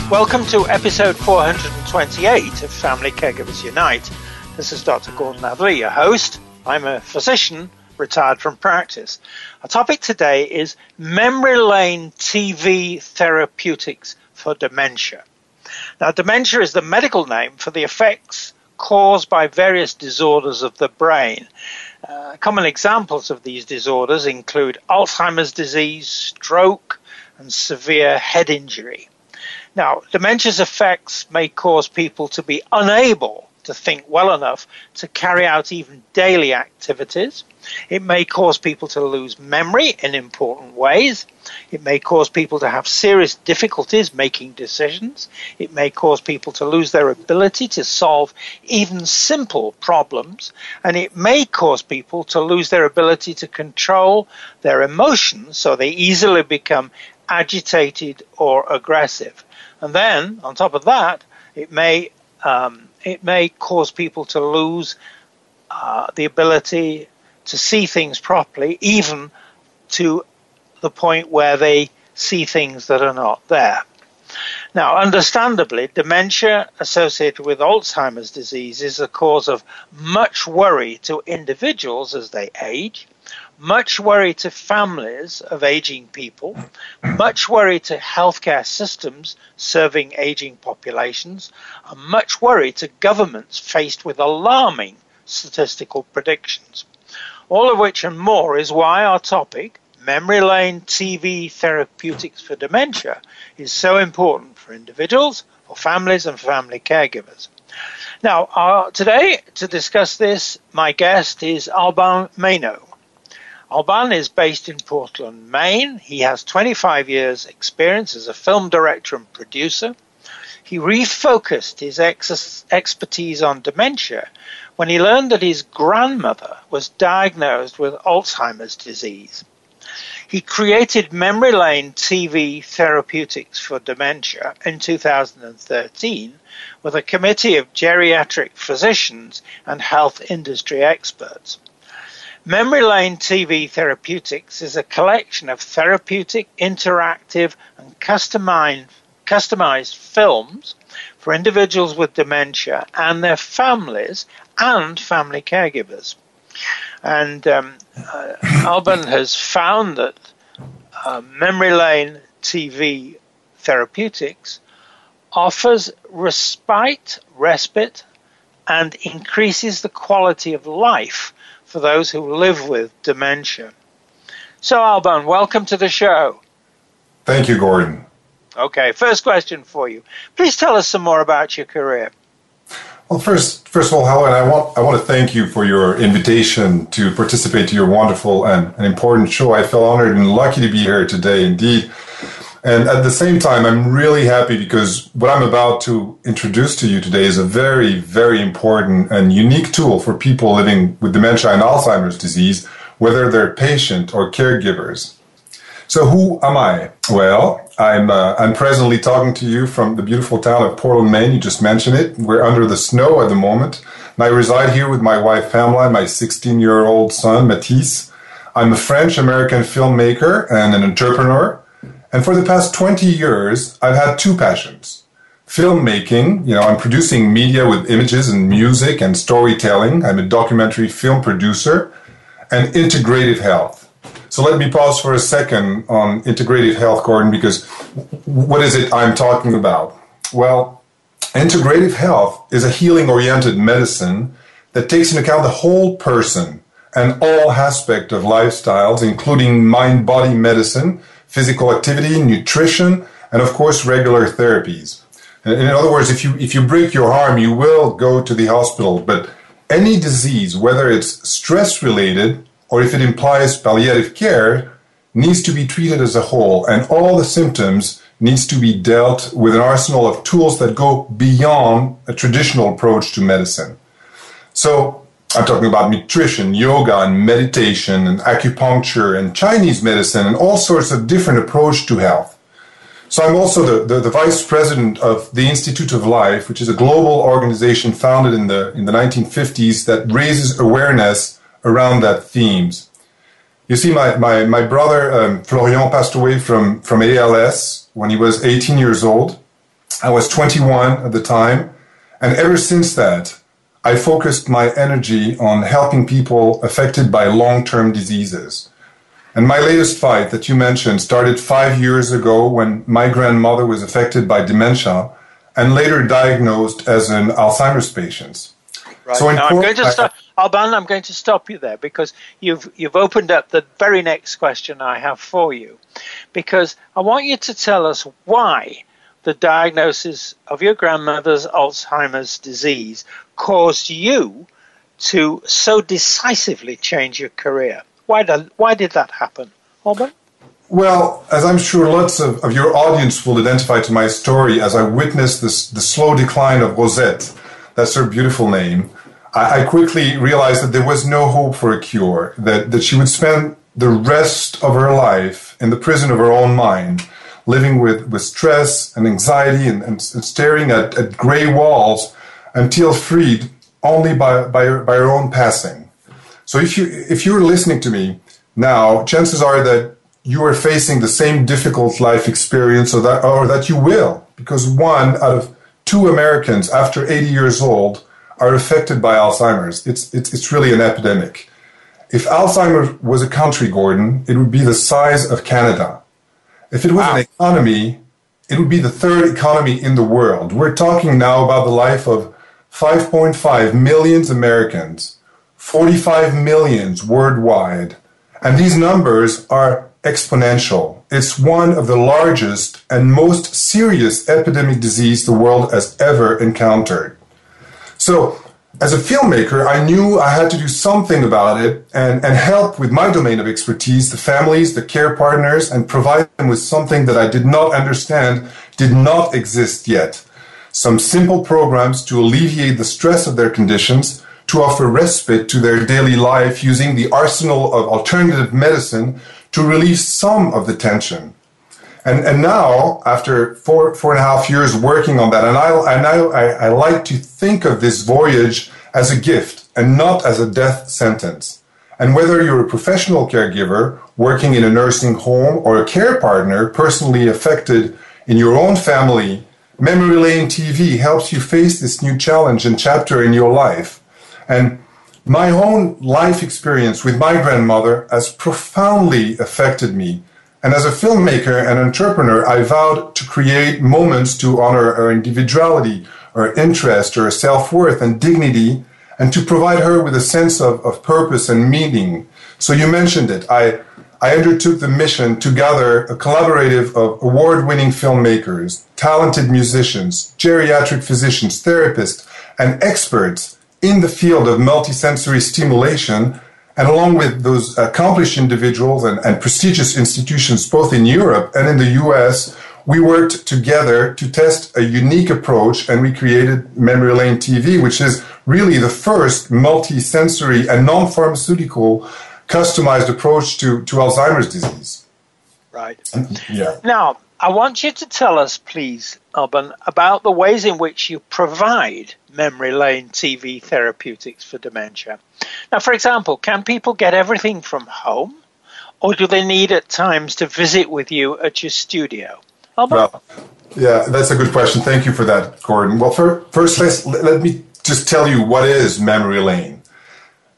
Welcome to episode 428 of Family Caregivers Unite. This is Dr. Gordon Atterley, your host. I'm a physician, retired from practice. Our topic today is memory lane TV therapeutics for dementia. Now, dementia is the medical name for the effects caused by various disorders of the brain. Common examples of these disorders include Alzheimer's disease, stroke, and severe head injury. Now, dementia's effects may cause people to be unable to think well enough to carry out even daily activities. It may cause people to lose memory in important ways. It may cause people to have serious difficulties making decisions. It may cause people to lose their ability to solve even simple problems. And it may cause people to lose their ability to control their emotions, so they easily become agitated or aggressive. And then, on top of that, it may cause people to lose the ability to see things properly, even to the point where they see things that are not there. Now, understandably, dementia associated with Alzheimer's disease is a cause of much worry to individuals as they age, much worry to families of aging people, much worry to healthcare systems serving aging populations, and much worry to governments faced with alarming statistical predictions. All of which and more is why our topic, memory lane TV therapeutics for dementia, is so important for individuals, for families, and family caregivers. Now, today, to discuss this, my guest is Alban Maino. Alban is based in Portland, Maine. He has 25 years' experience as a film director and producer. He refocused his expertise on dementia when he learned that his grandmother was diagnosed with Alzheimer's disease. He created Memory Lane TV Therapeutics for Dementia in 2013 with a committee of geriatric physicians and health industry experts. Memory Lane TV Therapeutics is a collection of therapeutic, interactive, and customized films for individuals with dementia and their families and family caregivers. And Alban has found that Memory Lane TV Therapeutics offers respite, and increases the quality of life for those who live with dementia. So, Alban, welcome to the show. Thank you, Gordon. Okay, first question for you. Please tell us some more about your career. Well, first of all, Helen, I want to thank you for your invitation to participate in your wonderful and important show. I feel honored and lucky to be here today, indeed. And at the same time, I'm really happy because what I'm about to introduce to you today is a very, very important and unique tool for people living with dementia and Alzheimer's disease, whether they're patient or caregivers. So who am I? Well, I'm presently talking to you from the beautiful town of Portland, Maine. You just mentioned it. We're under the snow at the moment. And I reside here with my wife, Pamela, my 16-year-old son, Matisse. I'm a French-American filmmaker and an entrepreneur. And for the past 20 years, I've had two passions. Filmmaking, I'm producing media with images and music and storytelling. I'm a documentary film producer. And integrative health. So let me pause for a second on integrative health, Gordon, because what is it I'm talking about? Well, integrative health is a healing-oriented medicine that takes into account the whole person and all aspects of lifestyles, including mind-body medicine, physical activity, nutrition, and of course, regular therapies. In other words, if you break your arm, you will go to the hospital, but any disease, whether it's stress-related or if it implies palliative care, needs to be treated as a whole, and all the symptoms needs to be dealt with an arsenal of tools that go beyond a traditional approach to medicine. So I'm talking about nutrition, yoga, and meditation, and acupuncture, and Chinese medicine, and all sorts of different approaches to health. So I'm also the vice president of the Institute of Life, which is a global organization founded in the 1950s that raises awareness around that themes. You see, my brother Florian passed away from ALS when he was 18 years old, I was 21 at the time, and ever since that, I focused my energy on helping people affected by long-term diseases. And my latest fight that you mentioned started 5 years ago when my grandmother was affected by dementia and later diagnosed as an Alzheimer's patient. Right. So now I'm going to stop, Alban, I'm going to stop you there because you've opened up the very next question I have for you. Because I want you to tell us why the diagnosis of your grandmother's Alzheimer's disease caused you to so decisively change your career. Why did that happen, Alban? Well, as I'm sure lots of your audience will identify to my story, as I witnessed the slow decline of Rosette, that's her beautiful name, I quickly realized that there was no hope for a cure, that she would spend the rest of her life in the prison of her own mind, living with stress and anxiety and staring at gray walls until freed only by her own passing. So if you're listening to me now, chances are that you are facing the same difficult life experience or that you will, because 1 out of 2 Americans after 80 years old are affected by Alzheimer's. It's really an epidemic. If Alzheimer's was a country, Gordon, it would be the size of Canada. If it was an economy, it would be the 3rd economy in the world. We're talking now about the life of 5.5 million Americans, 45 million worldwide, and these numbers are exponential. It's one of the largest and most serious epidemic disease the world has ever encountered. So, as a filmmaker, I knew I had to do something about it and help with my domain of expertise, the families, the care partners, and provide them with something that I did not understand, did not exist yet. Some simple programs to alleviate the stress of their conditions, to offer respite to their daily life using the arsenal of alternative medicine to relieve some of the tension. And now, after four and a half years working on that, and I like to think of this voyage as a gift and not as a death sentence. And whether you're a professional caregiver working in a nursing home or a care partner personally affected in your own family, Memory Lane TV helps you face this new challenge and chapter in your life. And my own life experience with my grandmother has profoundly affected me. And as a filmmaker and entrepreneur, I vowed to create moments to honor her individuality, her interest, her self-worth and dignity, and to provide her with a sense of purpose and meaning. So you mentioned it. I undertook the mission to gather a collaborative of award-winning filmmakers, talented musicians, geriatric physicians, therapists, and experts in the field of multisensory stimulation. And along with those accomplished individuals and prestigious institutions, both in Europe and in the US, we worked together to test a unique approach, and we created Memory Lane TV, which is really the first multisensory and non-pharmaceutical customized approach to Alzheimer's disease. Right. Yeah. Now, I want you to tell us, please, Alban, about the ways in which you provide Memory Lane TV therapeutics for dementia. Now, for example, can people get everything from home, or do they need at times to visit with you at your studio? Alban? Well, yeah, that's a good question. Thank you for that, Gordon. Well, first, let me just tell you what is Memory Lane.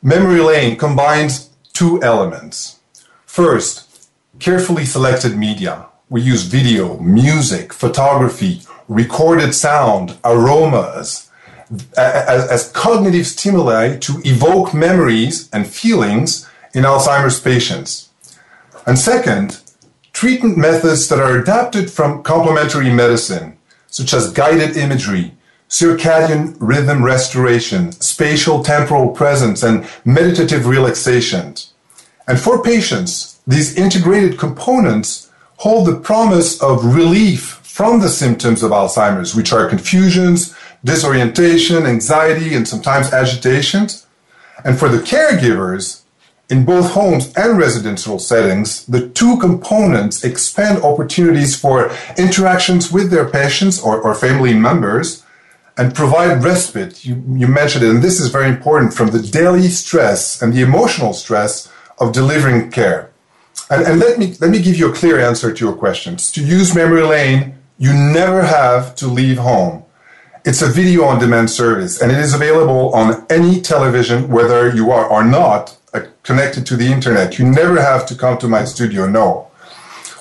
Memory Lane combines 2 elements. First, carefully selected media. We use video, music, photography, recorded sound, aromas, as cognitive stimuli to evoke memories and feelings in Alzheimer's patients. And second, treatment methods that are adapted from complementary medicine, such as guided imagery, circadian rhythm restoration, spatial temporal presence, and meditative relaxation. And for patients, these integrated components hold the promise of relief from the symptoms of Alzheimer's, which are confusions, disorientation, anxiety, and sometimes agitation. And for the caregivers, in both homes and residential settings, the 2 components expand opportunities for interactions with their patients or family members and provide respite. You mentioned it, and this is very important, from the daily stress and the emotional stress of delivering care. And let me give you a clear answer to your questions. To use Memory Lane, You never have to leave home. It's a video on demand service, and it is available on any television, whether you are or not connected to the internet. You never have to come to my studio, no.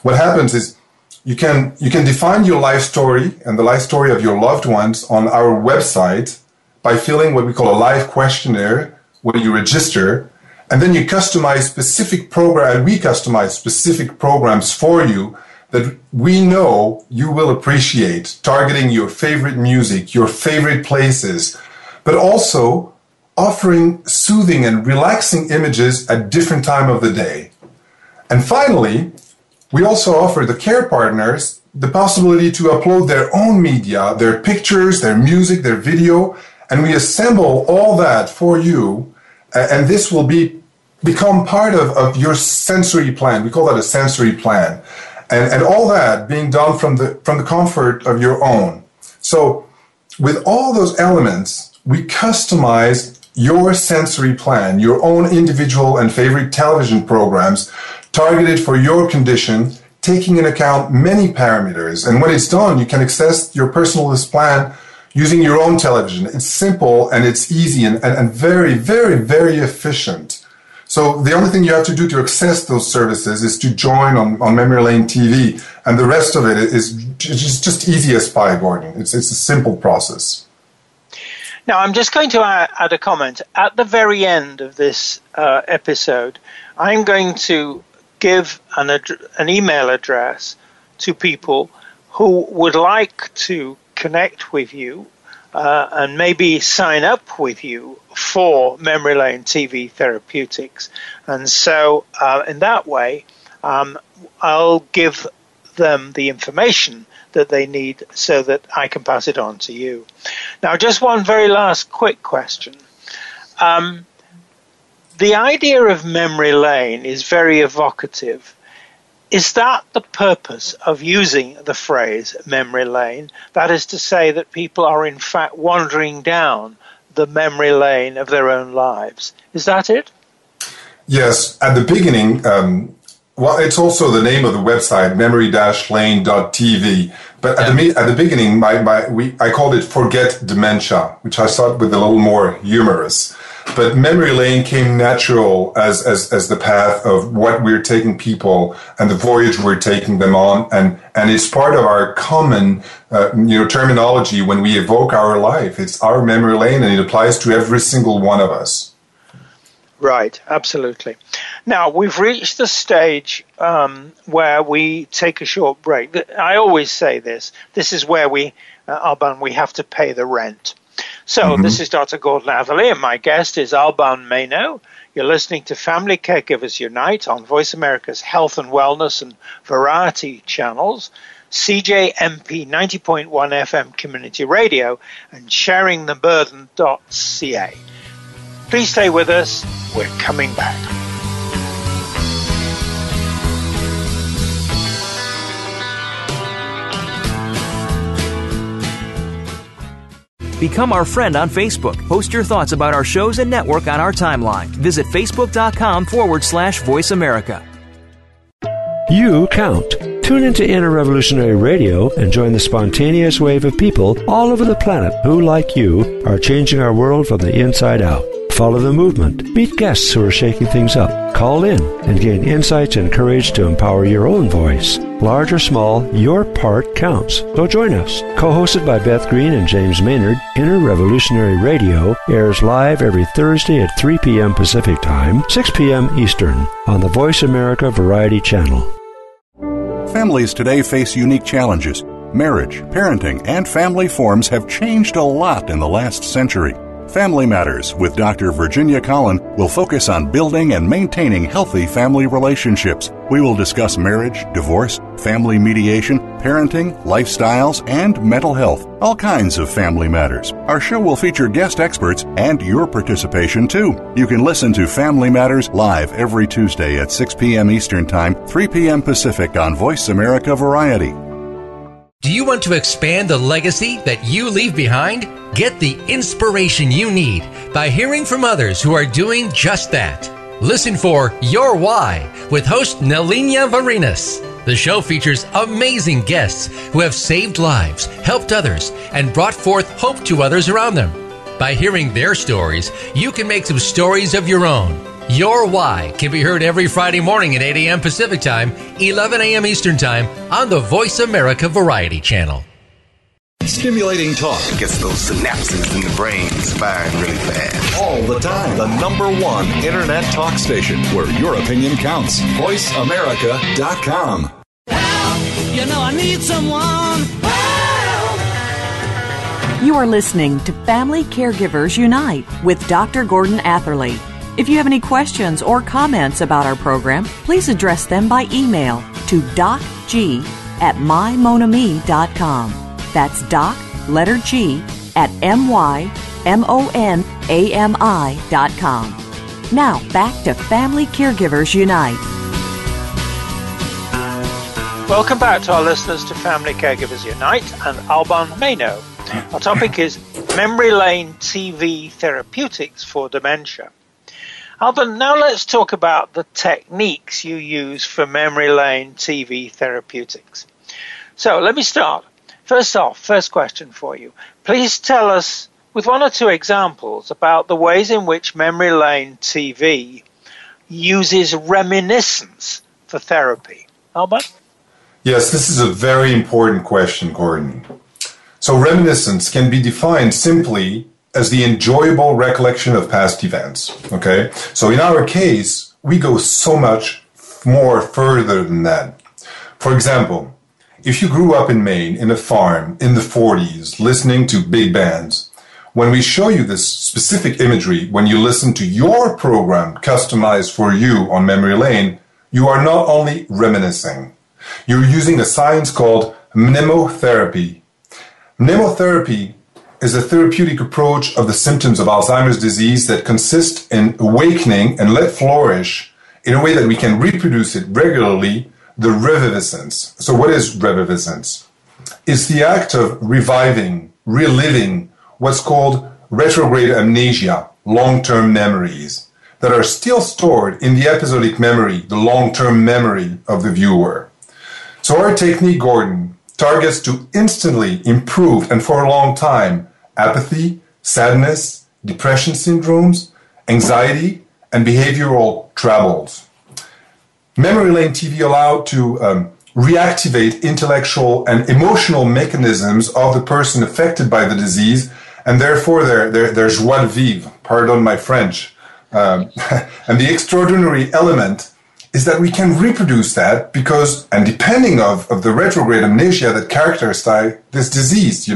What happens is you can define your life story and the life story of your loved ones on our website by filling what we call a life questionnaire where you register, and then you customize specific program. We customize specific programs for you that we know you will appreciate, targeting your favorite music, your favorite places, but also offering soothing and relaxing images at different time of the day. And finally, we also offer the care partners the possibility to upload their own media, their pictures, their music, their video, and we assemble all that for you, and this will become part of your sensory plan. We call that a sensory plan. And all that being done from the comfort of your own. So with all those elements, we customize your sensory plan, your own individual and favorite television programs targeted for your condition, taking into account many parameters. And when it's done, you can access your personalized plan using your own television. It's simple and it's easy and very, very, very efficient. So the only thing you have to do to access those services is to join on Memory Lane TV, and the rest of it is just easy as pie, Gordon. It's a simple process. Now, I'm just going to add a comment. At the very end of this episode, I'm going to give an email address to people who would like to connect with you and maybe sign up with you for Memory Lane TV Therapeutics. And so in that way, I'll give them the information that they need so that I can pass it on to you. Now, just one very last quick question. The idea of memory lane is very evocative. Is that the purpose of using the phrase memory lane? That is to say that people are in fact wandering down the memory lane of their own lives. Is that it? Yes. At the beginning, well, it's also the name of the website, memory-lane.tv. But at the beginning, I called it Forget Dementia, which I thought was a little more humorous. But memory lane came natural as the path of what we're taking people and the voyage we're taking them on, and it's part of our common terminology when we evoke our life. It's our memory lane, and it applies to every single one of us. Right, absolutely. Now, we've reached the stage where we take a short break. I always say this is where Alban, we have to pay the rent. So This is Dr. Gordon Atterley, and my guest is Alban Maino. You're listening to Family Caregivers Unite on Voice America's Health and Wellness and Variety channels, CJMP 90.1 FM Community Radio, and sharingtheburden.ca. Please stay with us. We're coming back. Become our friend on Facebook. Post your thoughts about our shows and network on our timeline. Visit facebook.com/Voice America. You count. Tune into Inner Revolutionary Radio and join the spontaneous wave of people all over the planet who, like you, are changing our world from the inside out. Follow the movement. Meet guests who are shaking things up. Call in and gain insights and courage to empower your own voice. Large or small, your part counts. So join us. Co-hosted by Beth Green and James Maynard, Inner Revolutionary Radio airs live every Thursday at 3 p.m. Pacific Time, 6 p.m. Eastern on the Voice America Variety Channel. Families today face unique challenges. Marriage, parenting, and family forms have changed a lot in the last century. Family Matters with Dr. Virginia Collin will focus on building and maintaining healthy family relationships. We will discuss marriage, divorce, family mediation, parenting, lifestyles, and mental health. All kinds of family matters. Our show will feature guest experts and your participation too. You can listen to Family Matters live every Tuesday at 6 p.m. Eastern Time, 3 p.m. Pacific on Voice America Variety. Do you want to expand the legacy that you leave behind? Get the inspiration you need by hearing from others who are doing just that. Listen for Your Why with host Nelinia Varinas. The show features amazing guests who have saved lives, helped others, and brought forth hope to others around them. By hearing their stories, you can make some stories of your own. Your Why can be heard every Friday morning at 8 a.m. Pacific Time, 11 a.m. Eastern Time on the Voice America Variety Channel. Stimulating talk gets those synapses in the brain firing really fast. All the time. The #1 Internet talk station where your opinion counts. VoiceAmerica.com. Help! You know I need someone. Help! You are listening to Family Caregivers Unite with Dr. Gordon Atterley. If you have any questions or comments about our program, please address them by email to docg@mymonami.com. That's doc, letter G, at mymonami.com. Now, back to Family Caregivers Unite. Welcome back to our listeners to Family Caregivers Unite and Alban Maino. Our topic is Memory Lane TV Therapeutics for Dementia. Alban, now let's talk about the techniques you use for Memory Lane TV Therapeutics. So let me start. First off, first question for you. Please tell us with one or two examples about the ways in which Memory Lane TV uses reminiscence for therapy. Alban? Yes, this is a very important question, Gordon. So reminiscence can be defined simply as the enjoyable recollection of past events, okay? So in our case, we go so much more further than that. For example, if you grew up in Maine, in a farm, in the 40s, listening to big bands, when we show you this specific imagery, when you listen to your program customized for you on Memory Lane, you are not only reminiscing. You're using a science called mnemotherapy. Mnemotherapy is a therapeutic approach of the symptoms of Alzheimer's disease that consists in awakening and let flourish in a way that we can reproduce it regularly, the reviviscence. So what is reviviscence? It's the act of reviving, reliving what's called retrograde amnesia, long-term memories that are still stored in the episodic memory, the long-term memory of the viewer. So our technique, Gordon, targets to instantly improve and for a long time apathy, sadness, depression syndromes, anxiety, and behavioral troubles. Memory Lane TV allowed to reactivate intellectual and emotional mechanisms of the person affected by the disease, and therefore their joie de vivre, pardon my French. And the extraordinary element is that we can reproduce that because, and depending of the retrograde amnesia that characterizes this disease,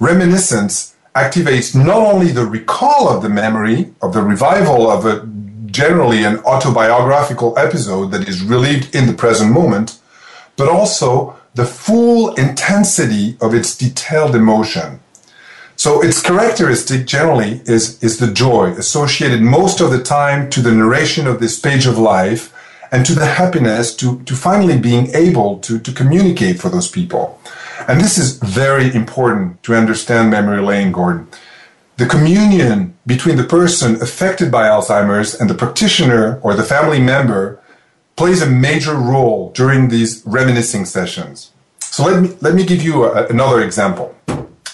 reminiscence activates not only the recall of the memory, of the revival of a generally an autobiographical episode that is relived in the present moment, but also the full intensity of its detailed emotion. So its characteristic generally is the joy associated most of the time to the narration of this page of life and to the happiness to finally being able to communicate for those people. And this is very important to understand Memory Lane, Gordon. The communion between the person affected by Alzheimer's and the practitioner or the family member plays a major role during these reminiscing sessions. So let me give you another example.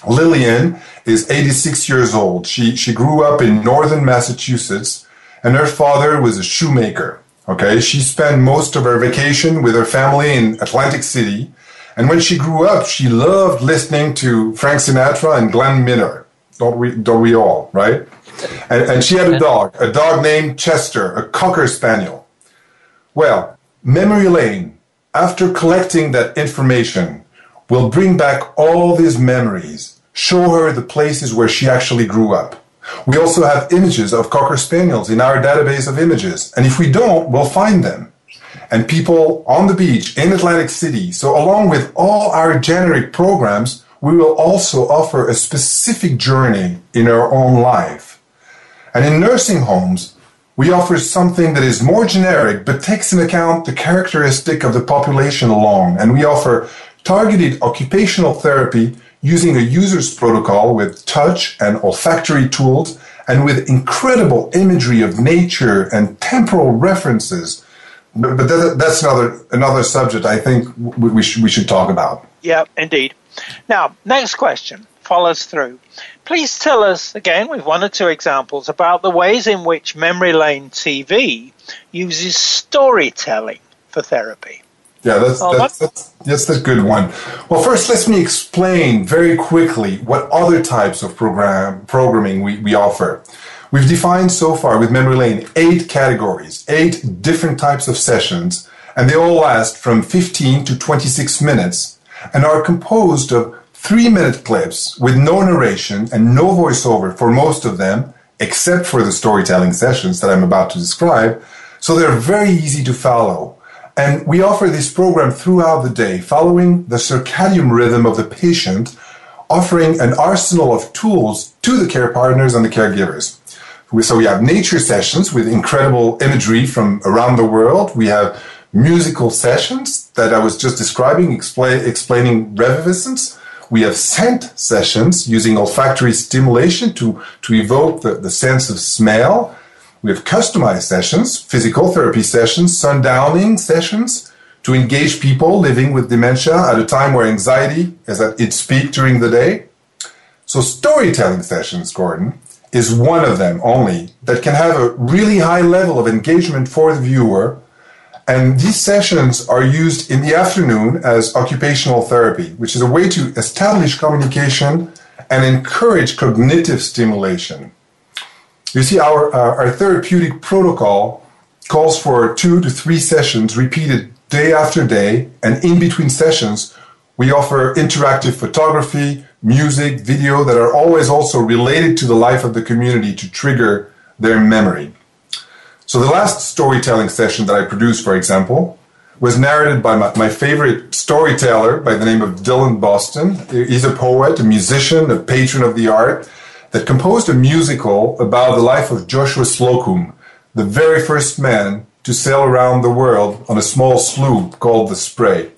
Lillian is 86 years old. She grew up in northern Massachusetts, and her father was a shoemaker. Okay, she spent most of her vacation with her family in Atlantic City, and when she grew up, she loved listening to Frank Sinatra and Glenn Miller. Don't we all, right? And she had a dog named Chester, a Cocker Spaniel. Well, Memory Lane, after collecting that information, will bring back all these memories, show her the places where she actually grew up. We also have images of Cocker Spaniels in our database of images, and if we don't, we'll find them. And people on the beach in Atlantic City. So along with all our generic programs, we will also offer a specific journey in our own life. And in nursing homes, we offer something that is more generic, but takes into account the characteristic of the population along. And we offer targeted occupational therapy using a user's protocol with touch and olfactory tools and with incredible imagery of nature and temporal references but that's another subject I think we should talk about. Yeah, indeed. Now, next question follows through. Please tell us, again, with one or two examples, about the ways in which Memory Lane TV uses storytelling for therapy. Yeah, that's a good one. Well, first, let me explain very quickly what other types of programming we offer. We've defined so far with Memory Lane 8 categories, 8 different types of sessions, and they all last from 15 to 26 minutes and are composed of 3-minute clips with no narration and no voiceover for most of them, except for the storytelling sessions that I'm about to describe. So they're very easy to follow. And we offer this program throughout the day, following the circadian rhythm of the patient, offering an arsenal of tools to the care partners and the caregivers. So we have nature sessions with incredible imagery from around the world. We have musical sessions that I was just describing, explaining reviviscence. We have scent sessions using olfactory stimulation to evoke the sense of smell. We have customized sessions, physical therapy sessions, sundowning sessions to engage people living with dementia at a time where anxiety is at its peak during the day. So storytelling sessions, Gordon, is one of them only that can have a really high level of engagement for the viewer. And these sessions are used in the afternoon as occupational therapy, which is a way to establish communication and encourage cognitive stimulation. You see, our therapeutic protocol calls for 2 to 3 sessions repeated day after day, and in between sessions, we offer interactive photography, music, video that are always also related to the life of the community to trigger their memory. So the last storytelling session that I produced, for example, was narrated by my favorite storyteller by the name of Dylan Boston. He's a poet, a musician, a patron of the art, that composed a musical about the life of Joshua Slocum, the very first man to sail around the world on a small sloop called the Spray.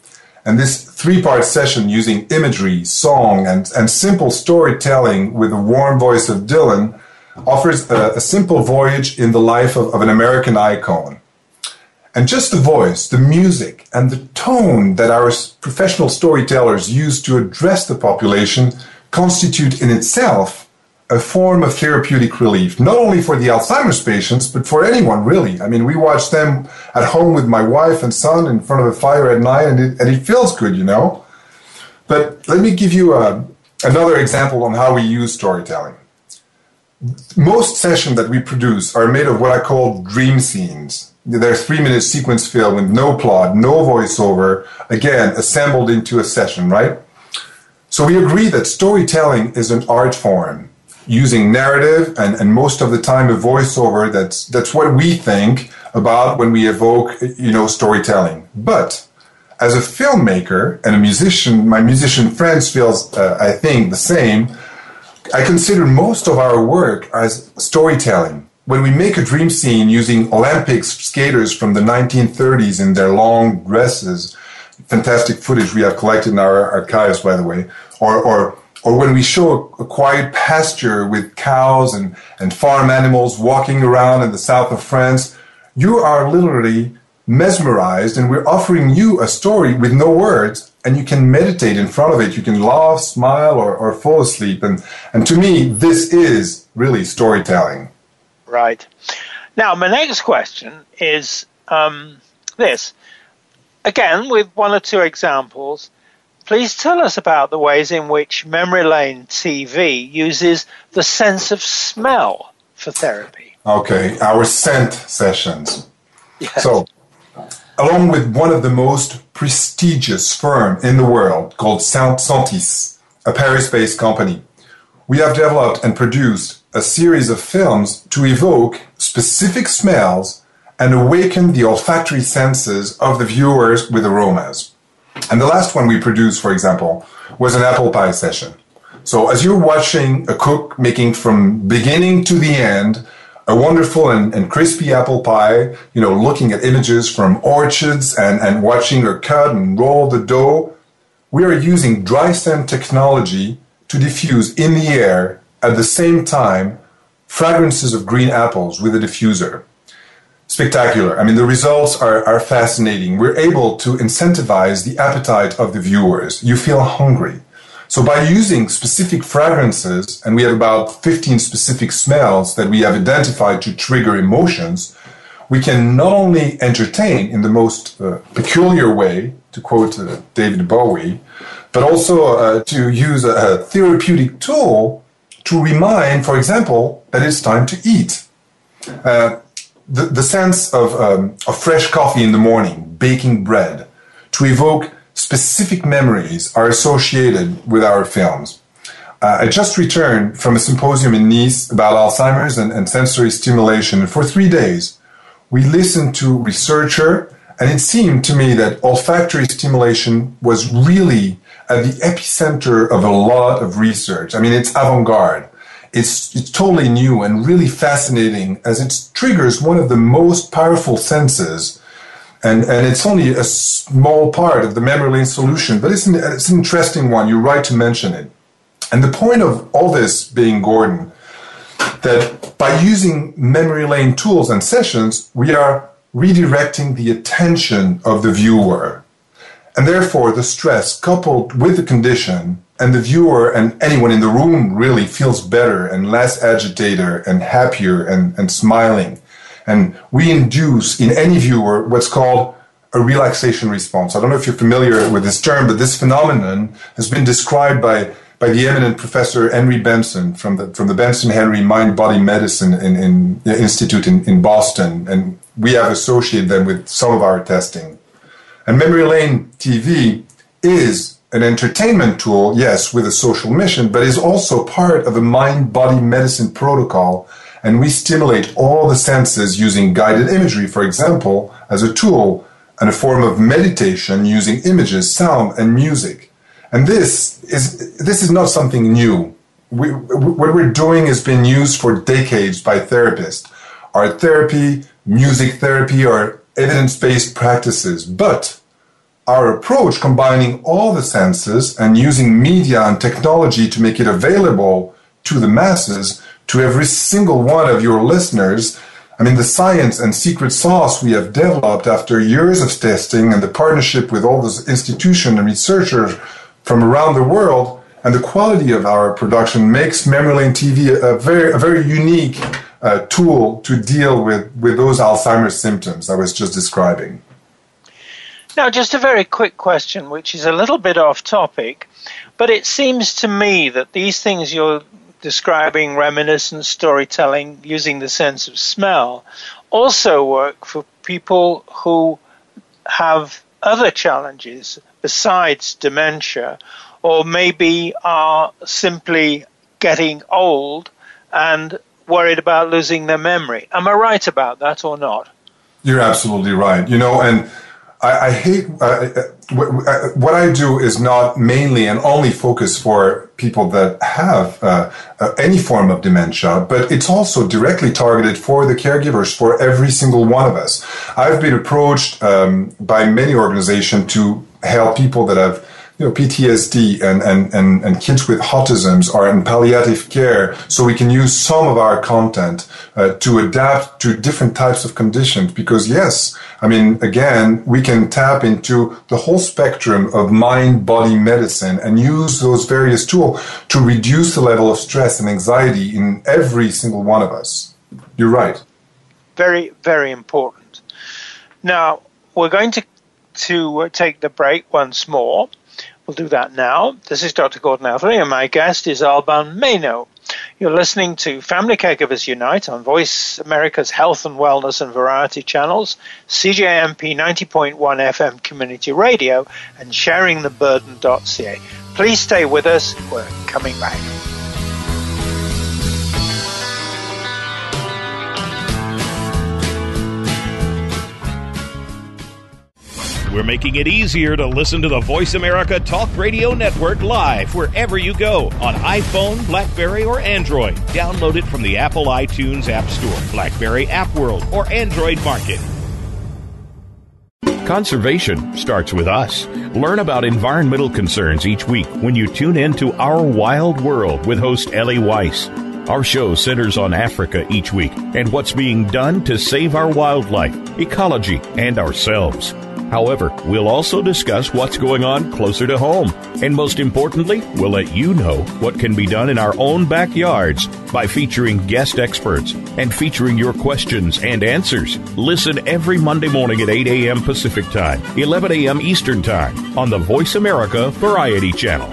And this 3-part session using imagery, song, and simple storytelling with the warm voice of Dylan offers a simple voyage in the life of an American icon. And just the voice, the music, and the tone that our professional storytellers use to address the population constitute in itself a form of therapeutic relief, not only for the Alzheimer's patients, but for anyone, really. I mean, we watch them at home with my wife and son in front of a fire at night, and it feels good, you know. But let me give you another example on how we use storytelling. Most sessions that we produce are made of what I call dream scenes. They're 3-minute sequence film with no plot, no voiceover, again, assembled into a session, right? So we agree that storytelling is an art form, using narrative and most of the time a voiceover. That's what we think about when we evoke, storytelling. But as a filmmaker and a musician, my musician friends feels, I think, the same. I consider most of our work as storytelling. When we make a dream scene using Olympic skaters from the 1930s in their long dresses, fantastic footage we have collected in our archives, by the way, or when we show a quiet pasture with cows and farm animals walking around in the south of France, you are literally mesmerized, and we're offering you a story with no words, and you can meditate in front of it. You can laugh, smile, or fall asleep. And to me, this is really storytelling. Right. Now, my next question is this. Again, with one or two examples, please tell us about the ways in which Memory Lane TV uses the sense of smell for therapy. Okay, our scent sessions. Yes. So, along with one of the most prestigious firms in the world called Sentis, a Paris-based company, we have developed and produced a series of films to evoke specific smells and awaken the olfactory senses of the viewers with aromas. And the last one we produced, for example, was an apple pie session. So as you're watching a cook making from beginning to the end a wonderful and crispy apple pie, looking at images from orchards and watching her cut and roll the dough, we are using dry scent technology to diffuse in the air at the same time fragrances of green apples with a diffuser. spectacular. I mean, the results are fascinating. We're able to incentivize the appetite of the viewers. You feel hungry. So by using specific fragrances, and we have about 15 specific smells that we have identified to trigger emotions, we can not only entertain in the most peculiar way, to quote David Bowie, but also to use a therapeutic tool to remind, for example, that it's time to eat. The sense of fresh coffee in the morning, baking bread, to evoke specific memories are associated with our films. I just returned from a symposium in Nice about Alzheimer's and sensory stimulation. And for 3 days, we listened to researchers, and it seemed to me that olfactory stimulation was really at the epicenter of a lot of research. I mean, it's avant-garde. It's totally new and really fascinating as it triggers one of the most powerful senses. And it's only a small part of the memory lane solution, but it's an interesting one. You're right to mention it. And the point of all this being, Gordon, that by using memory lane tools and sessions, we are redirecting the attention of the viewer. And therefore, the stress coupled with the condition and the viewer and anyone in the room really feels better and less agitated and happier and smiling. And we induce in any viewer what's called a relaxation response. I don't know if you're familiar with this term, but this phenomenon has been described by the eminent Professor Henry Benson from the Benson Henry Mind Body Medicine Institute in Boston, and we have associated them with some of our testing. And Memory Lane TV is an entertainment tool, yes, with a social mission, but is also part of a mind-body medicine protocol. And we stimulate all the senses using guided imagery, for example, as a tool and a form of meditation using images, sound, and music. And this is not something new. What we're doing has been used for decades by therapists. Art therapy, music therapy are evidence-based practices, but our approach, combining all the senses and using media and technology to make it available to the masses, to every single one of your listeners, I mean, the science and secret sauce we have developed after years of testing and the partnership with all those institutions and researchers from around the world, and the quality of our production makes Memory Lane TV a very unique tool to deal with those Alzheimer's symptoms I was just describing. Now, just a very quick question, which is a little bit off topic, but it seems to me that these things you're describing, reminiscence, storytelling, using the sense of smell, also work for people who have other challenges besides dementia, or maybe are simply getting old and worried about losing their memory. Am I right about that or not? You're absolutely right. You know, and I hate what I do is not mainly and only focus for people that have any form of dementia, but it's also directly targeted for the caregivers, for every single one of us. I've been approached by many organizations to help people that have PTSD and kids with autisms are in palliative care, so we can use some of our content to adapt to different types of conditions. Because yes, I mean, again, we can tap into the whole spectrum of mind-body medicine and use those various tools to reduce the level of stress and anxiety in every single one of us. You're right. Very, very important. Now, we're going to take the break once more. We'll do that now. This is Dr. Gordon Atterley, and my guest is Alban Maino. You're listening to Family Caregivers Unite on Voice America's Health and Wellness and Variety channels, CJMP 90.1 FM Community Radio, and sharingtheburden.ca. Please stay with us. We're coming back. We're making it easier to listen to the Voice America Talk Radio Network live wherever you go on iPhone, BlackBerry, or Android. Download it from the Apple iTunes App Store, BlackBerry App World, or Android Market. Conservation starts with us. Learn about environmental concerns each week when you tune in to Our Wild World with host Ellie Weiss. Our show centers on Africa each week and what's being done to save our wildlife, ecology, and ourselves. However, we'll also discuss what's going on closer to home. And most importantly, we'll let you know what can be done in our own backyards by featuring guest experts and featuring your questions and answers. Listen every Monday morning at 8 a.m. Pacific Time, 11 a.m. Eastern Time on the Voice America Variety Channel.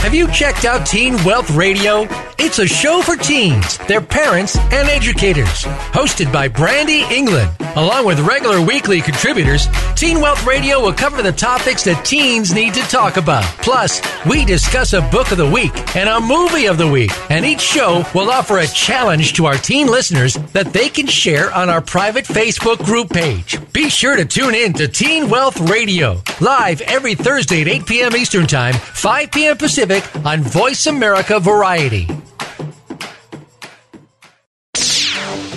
Have you checked out Teen Wealth Radio? It's a show for teens, their parents, and educators. Hosted by Brandy England. Along with regular weekly contributors, Teen Wealth Radio will cover the topics that teens need to talk about. Plus, we discuss a book of the week and a movie of the week. And each show will offer a challenge to our teen listeners that they can share on our private Facebook group page. Be sure to tune in to Teen Wealth Radio, live every Thursday at 8 p.m. Eastern Time, 5 p.m. Pacific on Voice America Variety.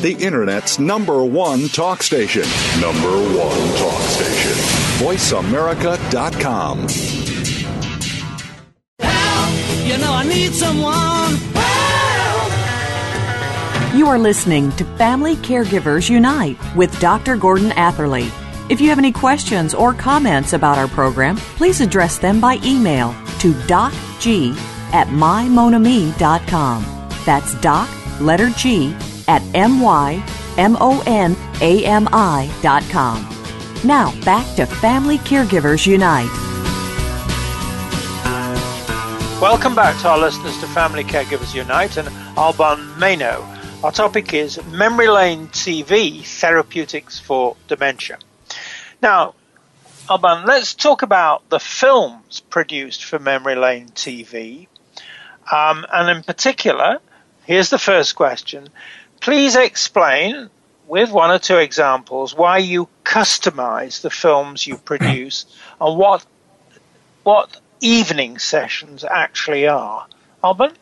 The Internet's #1 talk station. #1 talk station. VoiceAmerica.com. Help! You know I need someone. Help! You are listening to Family Caregivers Unite with Dr. Gordon Atterley. If you have any questions or comments about our program, please address them by email to docg@mymonami.com. That's doc, letter G, at mymonami.com. Now, back to Family Caregivers Unite. Welcome back to our listeners to Family Caregivers Unite and Alban Maino. Our topic is Memory Lane TV, Therapeutics for Dementia. Now, Alban, let's talk about the films produced for Memory Lane TV. And in particular, here's the first question. Please explain, with one or two examples, why you customize the films you produce and what evening sessions actually are. Alban?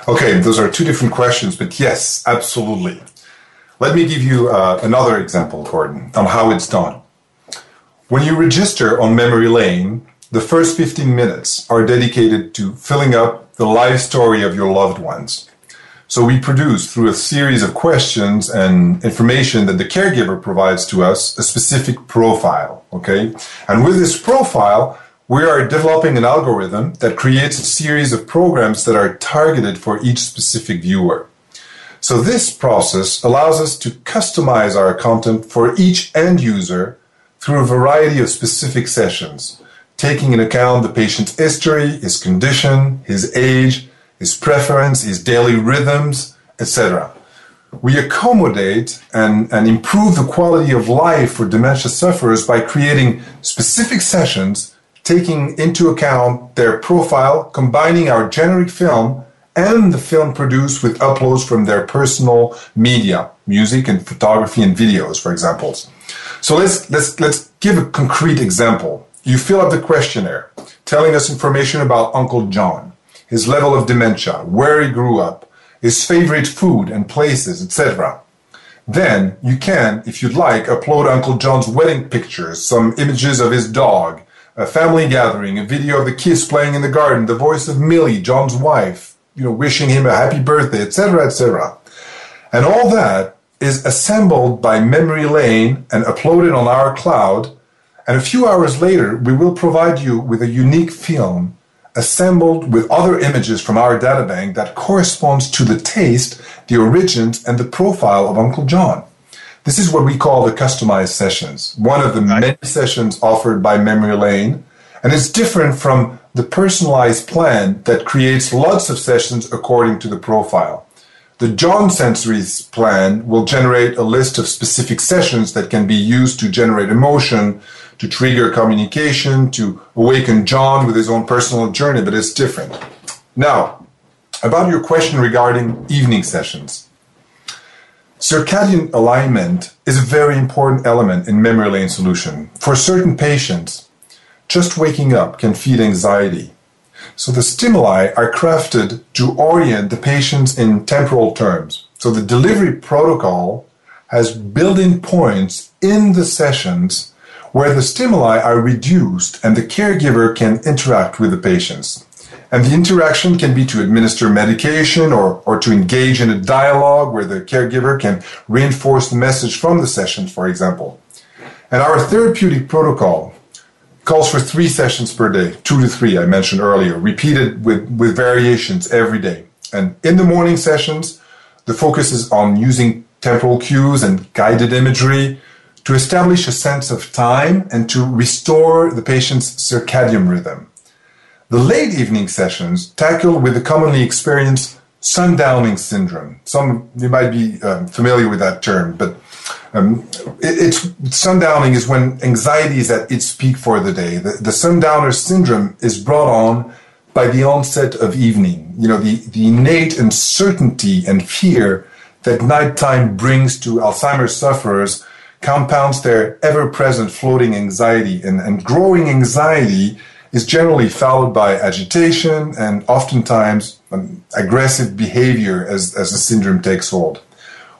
Okay, those are two different questions, but yes, absolutely. Let me give you another example, Gordon, on how it's done. When you register on Memory Lane, the first 15 minutes are dedicated to filling up the life story of your loved ones. So we produce, through a series of questions and information that the caregiver provides to us, a specific profile, okay? And with this profile, we are developing an algorithm that creates a series of programs that are targeted for each specific viewer. So this process allows us to customize our content for each end user through a variety of specific sessions, taking into account the patient's history, his condition, his age, his preference, his daily rhythms, etc. We accommodate and improve the quality of life for dementia sufferers by creating specific sessions, taking into account their profile, combining our generic film and the film produced with uploads from their personal media, music and photography and videos, for example. So let's give a concrete example. You fill out the questionnaire, telling us information about Uncle John, his level of dementia, where he grew up, his favorite food and places, etc. Then you can, if you'd like, upload Uncle John's wedding pictures, some images of his dog, a family gathering, a video of the kids playing in the garden, the voice of Millie, John's wife, wishing him a happy birthday, etc., etc. And all that is assembled by Memory Lane and uploaded on our cloud. And a few hours later, we will provide you with a unique film assembled with other images from our databank that corresponds to the taste, the origins, and the profile of Uncle John. This is what we call the customized sessions, one of the many sessions offered by Memory Lane, and it's different from the personalized plan that creates lots of sessions according to the profile. The John Sensories plan will generate a list of specific sessions that can be used to generate emotion, to trigger communication, to awaken John with his own personal journey, but it's different. Now, about your question regarding evening sessions. Circadian alignment is a very important element in Memory Lane solution. For certain patients, just waking up can feed anxiety. So the stimuli are crafted to orient the patients in temporal terms. So the delivery protocol has built-in points in the sessions where the stimuli are reduced and the caregiver can interact with the patients. And the interaction can be to administer medication or to engage in a dialogue where the caregiver can reinforce the message from the sessions, for example. And our therapeutic protocol calls for 3 sessions per day, 2 to 3, I mentioned earlier, repeated with variations every day. And in the morning sessions, the focus is on using temporal cues and guided imagery to establish a sense of time and to restore the patient's circadian rhythm. The late evening sessions tackle with the commonly experienced sundowning syndrome. Some you might be familiar with that term, but sundowning is when anxiety is at its peak for the day. The sundowner syndrome is brought on by the onset of evening. You know, the innate uncertainty and fear that nighttime brings to Alzheimer's sufferers compounds their ever-present floating anxiety, and growing anxiety is generally followed by agitation and oftentimes aggressive behavior as the syndrome takes hold.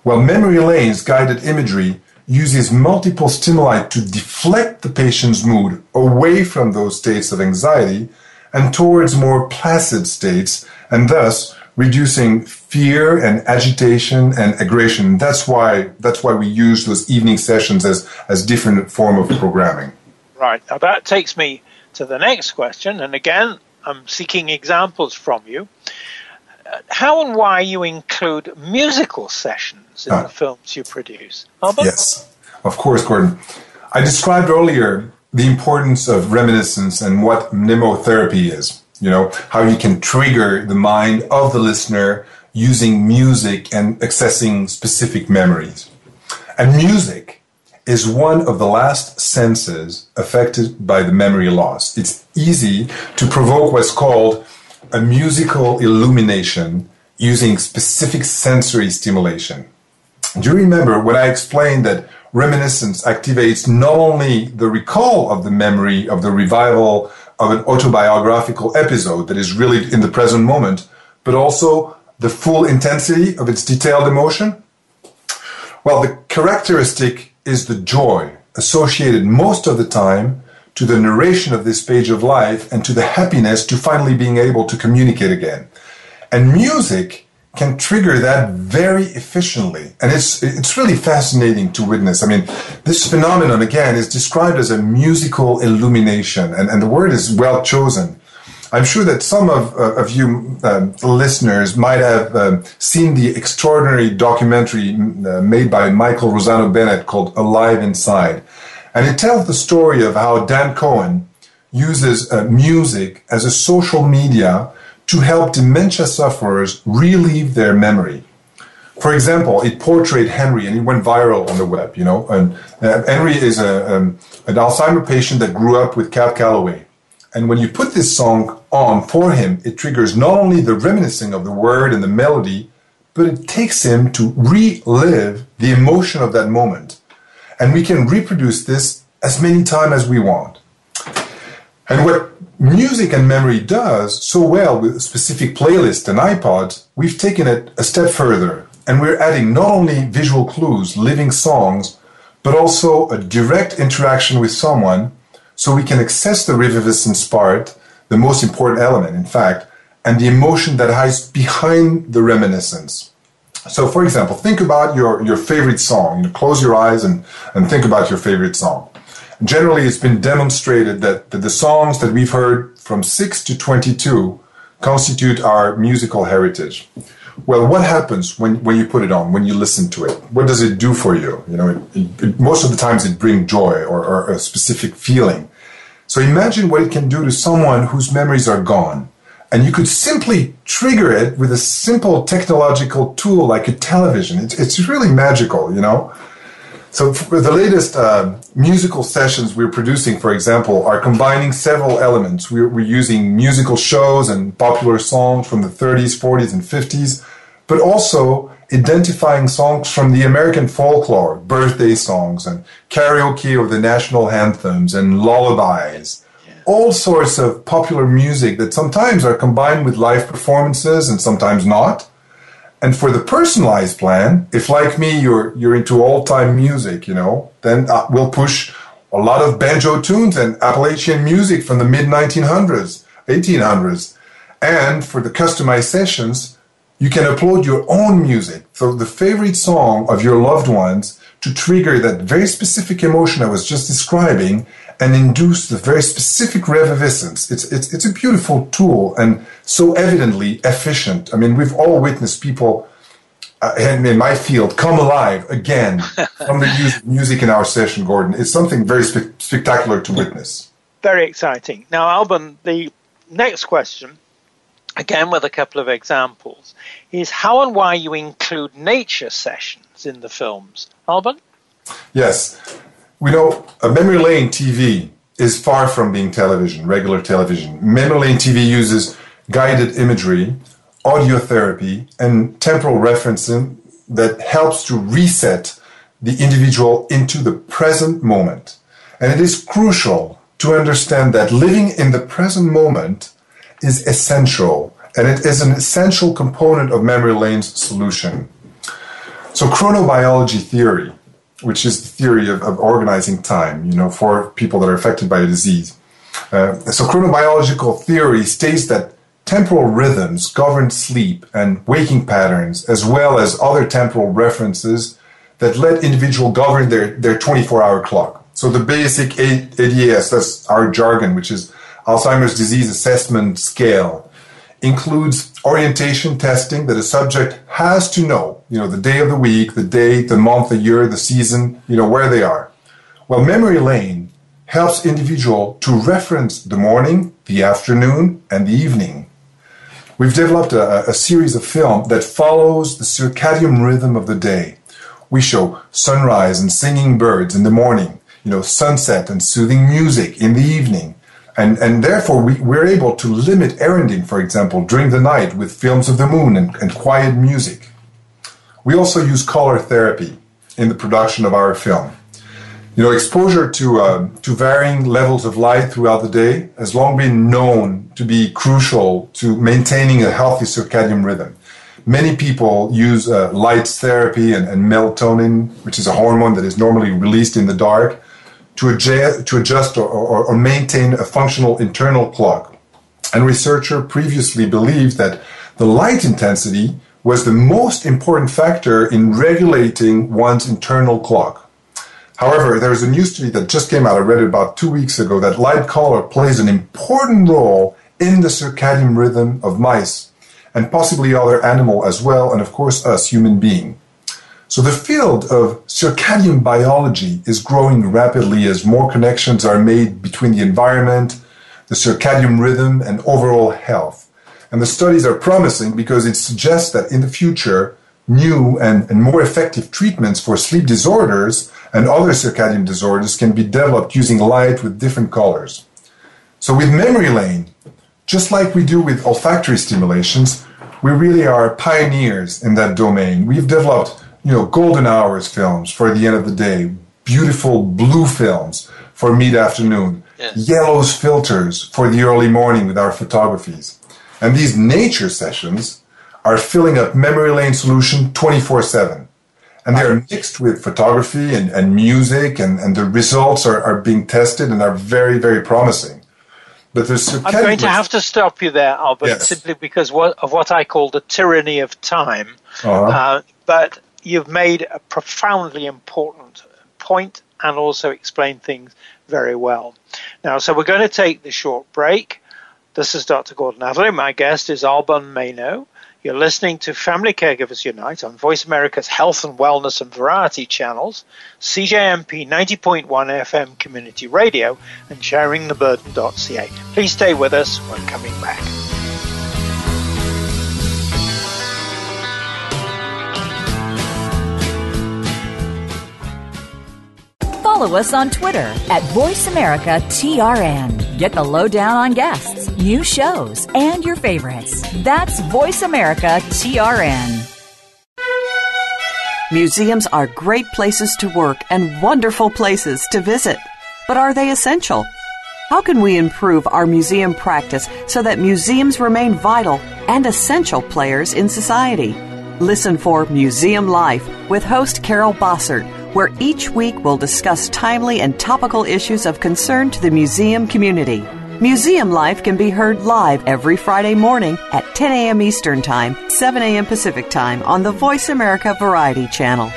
Well, memory lanes guided imagery uses multiple stimuli to deflect the patient's mood away from those states of anxiety and towards more placid states, and thus reducing fear and agitation and aggression. That's why we use those evening sessions as different form of programming. Right. Now that takes me to the next question, and again, I'm seeking examples from you. How and why you include musical sessions in the films you produce? Alban? Yes, of course, Gordon. I described earlier the importance of reminiscence and what mnemotherapy is. You know, how you can trigger the mind of the listener using music and accessing specific memories. And music is one of the last senses affected by the memory loss. It's easy to provoke what's called a musical illumination using specific sensory stimulation. Do you remember when I explained that reminiscence activates not only the recall of the memory of the revival of an autobiographical episode that is really in the present moment, but also the full intensity of its detailed emotion? Well, the characteristic is the joy associated most of the time to the narration of this page of life and to the happiness to finally being able to communicate again. And music can trigger that very efficiently. And it's really fascinating to witness. I mean, this phenomenon, again, is described as a musical illumination, and the word is well chosen. I'm sure that some of you listeners might have seen the extraordinary documentary made by Michael Rosano Bennett called Alive Inside. And it tells the story of how Dan Cohen uses music as a social media to help dementia sufferers relive their memory. For example, it portrayed Henry, and it went viral on the web, you know. And Henry is an Alzheimer patient that grew up with Cab Calloway. And when you put this song on for him, it triggers not only the reminiscing of the word and the melody, but it takes him to relive the emotion of that moment. And we can reproduce this as many times as we want. And what music and memory does so well with specific playlists and iPods, we've taken it a step further. And we're adding not only visual clues, living songs, but also a direct interaction with someone, so we can access the reviviscence part, the most important element, in fact, and the emotion that hides behind the reminiscence. So, for example, think about your favorite song. You close your eyes and think about your favorite song. Generally, it's been demonstrated that the songs that we've heard from 6 to 22 constitute our musical heritage. Well, what happens when you put it on, when you listen to it? What does it do for you? You know, most of the times it brings joy or a specific feeling. So imagine what it can do to someone whose memories are gone. And you could simply trigger it with a simple technological tool like a television. It's really magical, you know. So for the latest musical sessions we're producing, for example, are combining several elements. We're using musical shows and popular songs from the 30s, 40s, and 50s, but also identifying songs from the American folklore, birthday songs, and karaoke of the national anthems, and lullabies. All sorts of popular music that sometimes are combined with live performances and sometimes not. And for the personalized plan, if like me, you're into old-time music, you know, then we'll push a lot of banjo tunes and Appalachian music from the mid-1900s, 1800s. And for the customized sessions, you can upload your own music, so the favorite song of your loved ones, to trigger that very specific emotion I was just describing and induce the very specific revivescence. It's a beautiful tool and so evidently efficient. I mean, we've all witnessed people in my field come alive again from the use of music in our session, Gordon. It's something very spectacular to witness. Very exciting. Now, Alban, the next question, again with a couple of examples, is how and why you include nature sessions in the films. Alban? Yes. We know memory lane TV is far from being television, regular television. Memory lane TV uses guided imagery, audio therapy, and temporal referencing that helps to reset the individual into the present moment. And it is crucial to understand that living in the present moment is essential, and it is an essential component of memory lane's solution. So chronobiology theory, which is the theory of organizing time, for people that are affected by a disease. So chronobiological theory states that temporal rhythms govern sleep and waking patterns, as well as other temporal references that let individuals govern their 24-hour clock. So the basic ADAS, that's our jargon, which is Alzheimer's Disease Assessment Scale, includes orientation testing that a subject has to know, the day of the week, the date, the month, the year, the season, where they are. Well, memory lane helps individual to reference the morning, the afternoon, and the evening. We've developed a series of film that follows the circadian rhythm of the day. We show sunrise and singing birds in the morning, sunset and soothing music in the evening. And therefore, we're able to limit erranding, for example, during the night with films of the moon and quiet music. We also use color therapy in the production of our film. Exposure to varying levels of light throughout the day has long been known to be crucial to maintaining a healthy circadian rhythm. Many people use light therapy and melatonin, which is a hormone that is normally released in the dark, to adjust or maintain a functional internal clock. And researchers previously believed that the light intensity was the most important factor in regulating one's internal clock. However, there's a new study that just came out, I read it about 2 weeks ago, that light color plays an important role in the circadian rhythm of mice and possibly other animals as well, and of course us, human beings. So the field of circadian biology is growing rapidly as more connections are made between the environment, the circadian rhythm, and overall health. And the studies are promising because it suggests that in the future, new and more effective treatments for sleep disorders and other circadian disorders can be developed using light with different colors. So with memory lane, just like we do with olfactory stimulations, we really are pioneers in that domain. We've developed golden hours films for the end of the day, beautiful blue films for mid-afternoon, yellows filters for the early morning with our photographies. And these nature sessions are filling up memory lane solution 24/7. And they're mixed with photography and music, and the results are being tested and are very, very promising. But I'm going to have to stop you there, Albert, simply because of what I call the tyranny of time. But you've made a profoundly important point and also explained things very well. Now, so we're going to take the short break. This is Dr. Gordon Atterley. My guest is Alban Maino. You're listening to Family Caregivers Unite on Voice America's Health and Wellness and Variety channels, CJMP 90.1 FM Community Radio, and sharingtheburden.ca. Please stay with us. We're coming back. Follow us on Twitter at VoiceAmericaTRN. Get the lowdown on guests, new shows, and your favorites. That's VoiceAmericaTRN. Museums are great places to work and wonderful places to visit. But are they essential? How can we improve our museum practice so that museums remain vital and essential players in society? Listen for Museum Life with host Carol Bossert, where each week we'll discuss timely and topical issues of concern to the museum community. Museum Life can be heard live every Friday morning at 10 a.m. Eastern Time, 7 a.m. Pacific Time on the Voice America Variety Channel.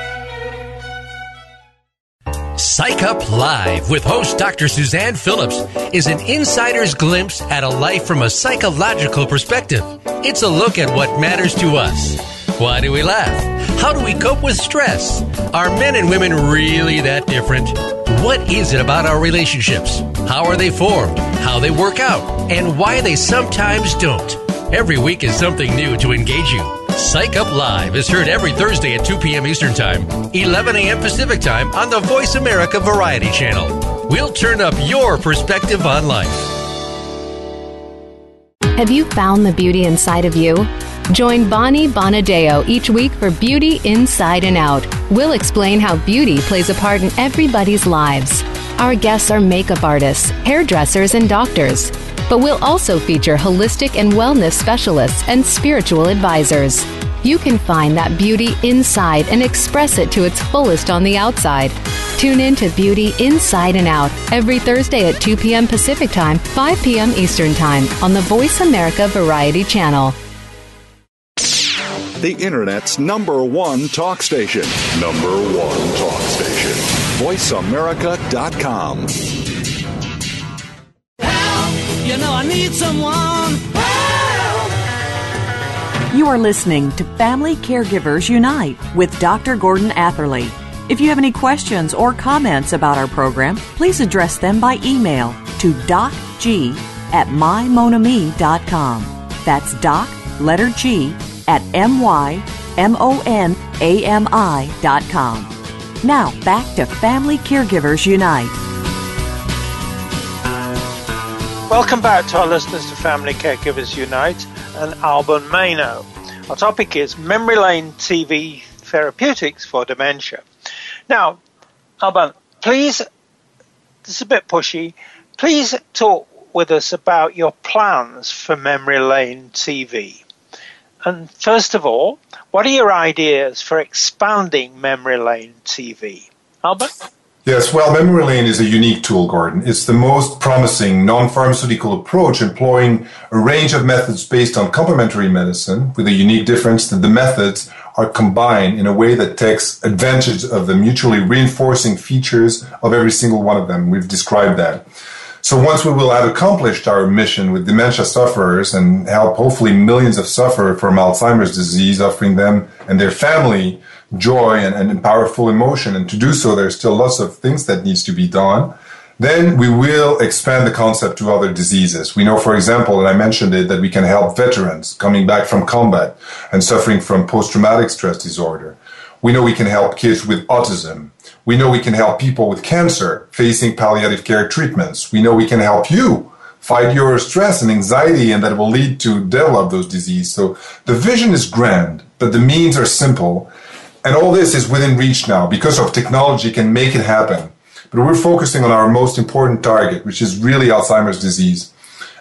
Psych Up Live with host Dr. Suzanne Phillips is an insider's glimpse at a life from a psychological perspective. It's a look at what matters to us. Why do we laugh? How do we cope with stress? Are men and women really that different? What is it about our relationships? How are they formed? How they work out? And why they sometimes don't? Every week is something new to engage you. Psych Up Live is heard every Thursday at 2 p.m. Eastern Time, 11 a.m. Pacific Time on the Voice America Variety Channel. We'll turn up your perspective on life. Have you found the beauty inside of you? Join Bonnie Bonadeo each week for Beauty Inside and Out. We'll explain how beauty plays a part in everybody's lives. Our guests are makeup artists, hairdressers, and doctors. But we'll also feature holistic and wellness specialists and spiritual advisors. You can find that beauty inside and express it to its fullest on the outside. Tune in to Beauty Inside and Out every Thursday at 2 p.m. Pacific Time, 5 p.m. Eastern Time on the Voice America Variety Channel. The Internet's #1 talk station. #1 talk station. VoiceAmerica.com. Help! You know I need someone. Help! You are listening to Family Caregivers Unite with Dr. Gordon Atterley. If you have any questions or comments about our program, please address them by email to docg@mymonami.com. That's doc, letter G, at mymonami.com. Now, back to Family Caregivers Unite. Welcome back to our listeners to Family Caregivers Unite and Alban Maino. Our topic is Memory Lane TV Therapeutics for Dementia. Now, Alban, please, this is a bit pushy, please talk with us about your plans for Memory Lane TV. And first of all, what are your ideas for expanding Memory Lane TV? Albert? Yes, well, Memory Lane is a unique tool, Gordon. It's the most promising non-pharmaceutical approach employing a range of methods based on complementary medicine with a unique difference that the methods are combined in a way that takes advantage of the mutually reinforcing features of every single one of them. We've described that. So once we will have accomplished our mission with dementia sufferers and help hopefully millions of sufferers from Alzheimer's disease, offering them and their family joy and powerful emotion, and to do so there's still lots of things that needs to be done, then we will expand the concept to other diseases. We know, for example, and I mentioned it, that we can help veterans coming back from combat and suffering from post-traumatic stress disorder. We know we can help kids with autism. We know we can help people with cancer facing palliative care treatments. We know we can help you fight your stress and anxiety, and that will lead to develop those diseases. So the vision is grand, but the means are simple. And all this is within reach now because of technology can make it happen. But we're focusing on our most important target, which is really Alzheimer's disease.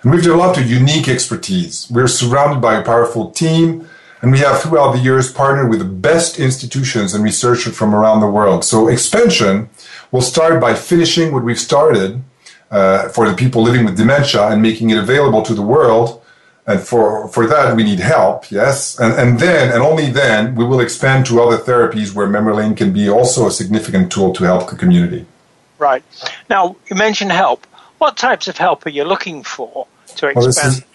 And we've developed a unique expertise. We're surrounded by a powerful team, and we have throughout the years partnered with the best institutions and researchers from around the world. So expansion will start by finishing what we've started for the people living with dementia and making it available to the world. And for that, we need help, yes. And then, and only then, we will expand to other therapies where Memory Lane can be also a significant tool to help the community. Right. Now, you mentioned help. What types of help are you looking for to expand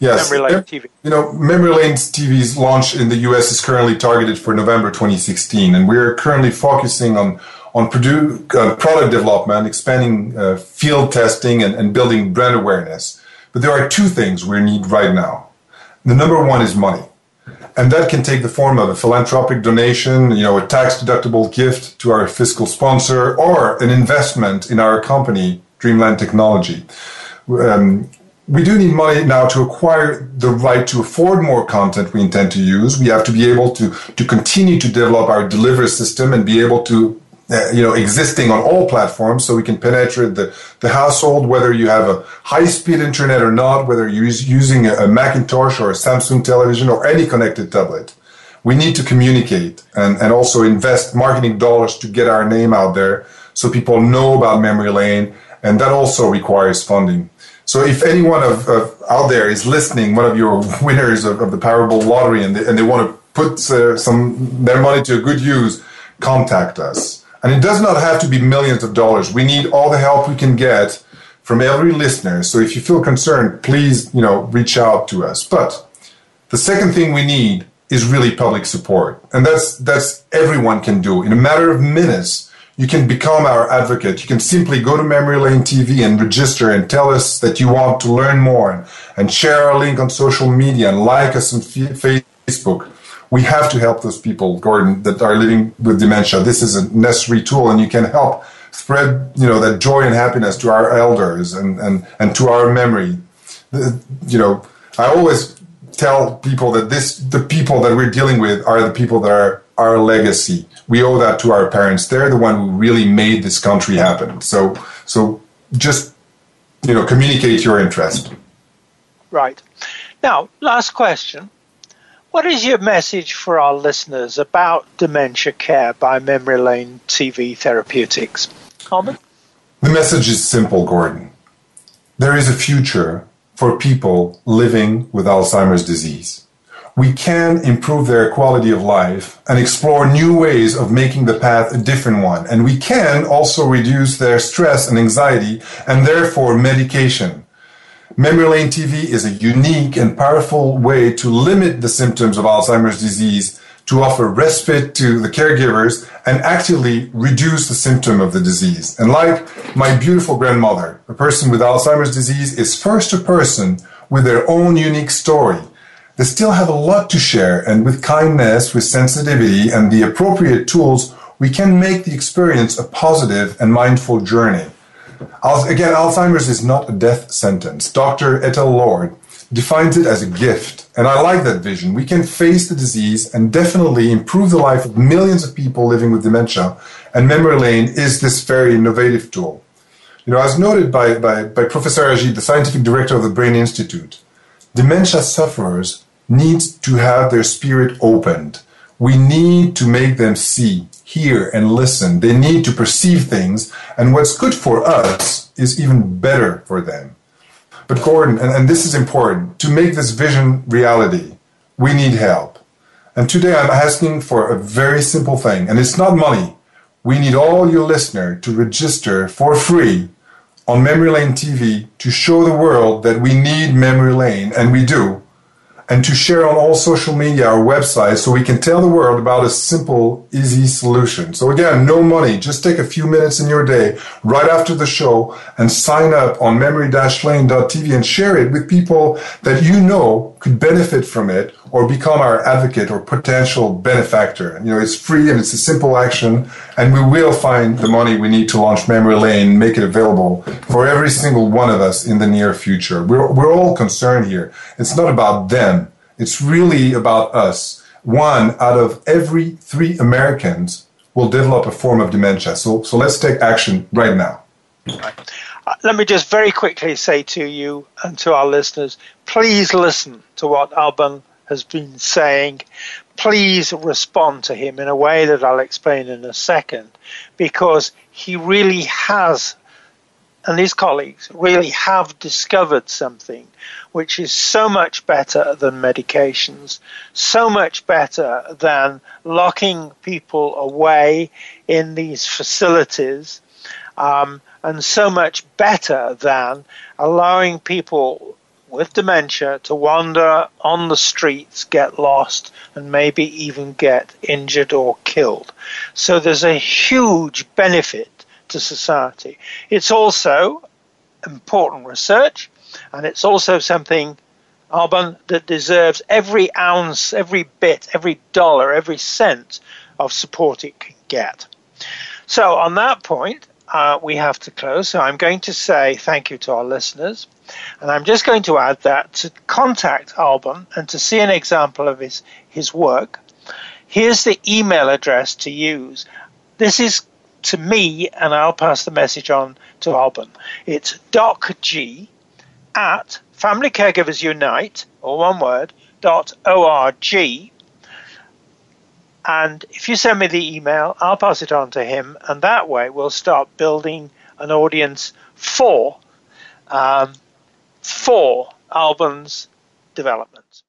Memory Lane TV? You know, Memory Lane TV's launch in the U.S. is currently targeted for November 2016, and we're currently focusing on product development, expanding field testing, and building brand awareness. But there are two things we need right now. The number one is money. And that can take the form of a philanthropic donation, you know, a tax-deductible gift to our fiscal sponsor, or an investment in our company, Dreamland Technology. We do need money now to acquire the right to afford more content we intend to use. We have to be able to continue to develop our delivery system and be able to existing on all platforms, so we can penetrate the household, whether you have a high-speed internet or not, whether you're using a Macintosh or a Samsung television or any connected tablet. We need to communicate and also invest marketing dollars to get our name out there so people know about Memory Lane, and that also requires funding. So if anyone out there is listening, one of your winners of the Powerball lottery, and they want to put their money to a good use, contact us. And it does not have to be millions of dollars. We need all the help we can get from every listener. So if you feel concerned, please, reach out to us. But the second thing we need is really public support. And that's everyone can do. In a matter of minutes, you can become our advocate. You can simply go to Memory Lane TV and register and tell us that you want to learn more and share our link on social media and like us on Facebook. We have to help those people, Gordon, that are living with dementia. This is a necessary tool, and you can help spread, that joy and happiness to our elders and to our memory. I always tell people that the people that we're dealing with are the people that are our legacy. We owe that to our parents. They're the one who really made this country happen. So just, communicate your interest. Right. Now, last question. What is your message for our listeners about dementia care by Memory Lane TV Therapeutics? Alban? The message is simple, Gordon. There is a future for people living with Alzheimer's disease. We can improve their quality of life and explore new ways of making the path a different one. And we can also reduce their stress and anxiety and therefore medication. Memory Lane TV is a unique and powerful way to limit the symptoms of Alzheimer's disease, to offer respite to the caregivers, and actively reduce the symptom of the disease. And like my beautiful grandmother, a person with Alzheimer's disease is first a person with their own unique story. They still have a lot to share, and with kindness, with sensitivity, and the appropriate tools, we can make the experience a positive and mindful journey. Again, Alzheimer's is not a death sentence. Dr. Atterley defines it as a gift, and I like that vision. We can face the disease and definitely improve the life of millions of people living with dementia, and Memory Lane is this very innovative tool. As noted by Professor Ajit, the scientific director of the Brain Institute, dementia sufferers need to have their spirit opened. We need to make them see, hear, and listen. They need to perceive things, and what's good for us is even better for them. But Gordon, and this is important, to make this vision reality, we need help. And today I'm asking for a very simple thing, and it's not money. We need all your listeners to register for free on Memory Lane TV to show the world that we need Memory Lane, and we do, and to share on all social media, our website, so we can tell the world about a simple, easy solution. So again, no money. Just take a few minutes in your day right after the show and sign up on memory-lane.tv and share it with people that you know could benefit from it or become our advocate or potential benefactor. It's free and it's a simple action, and we will find the money we need to launch Memory Lane, make it available for every single one of us in the near future. We're all concerned here. It's not about them. It's really about us. 1 out of every 3 Americans will develop a form of dementia. So let's take action right now. Right. Let me just very quickly say to you and to our listeners, please listen to what Alban has been saying. Please respond to him in a way that I'll explain in a second, because he really has, and his colleagues really have discovered something which is so much better than medications, so much better than locking people away in these facilities, and so much better than allowing people with dementia to wander on the streets, get lost, and maybe even get injured or killed. So there's a huge benefit to society. It's also important research, and it's also something, Alban, that deserves every ounce, every bit, every dollar, every cent of support it can get. So on that point, we have to close. So I'm going to say thank you to our listeners. And I'm just going to add that to contact Alban and to see an example of his work, here's the email address to use. This is to me, and I'll pass the message on to Alban. It's docg@FamilyCaregiversUnite, or one word, .org. And if you send me the email, I'll pass it on to him, and that way we'll start building an audience for for Alban's development.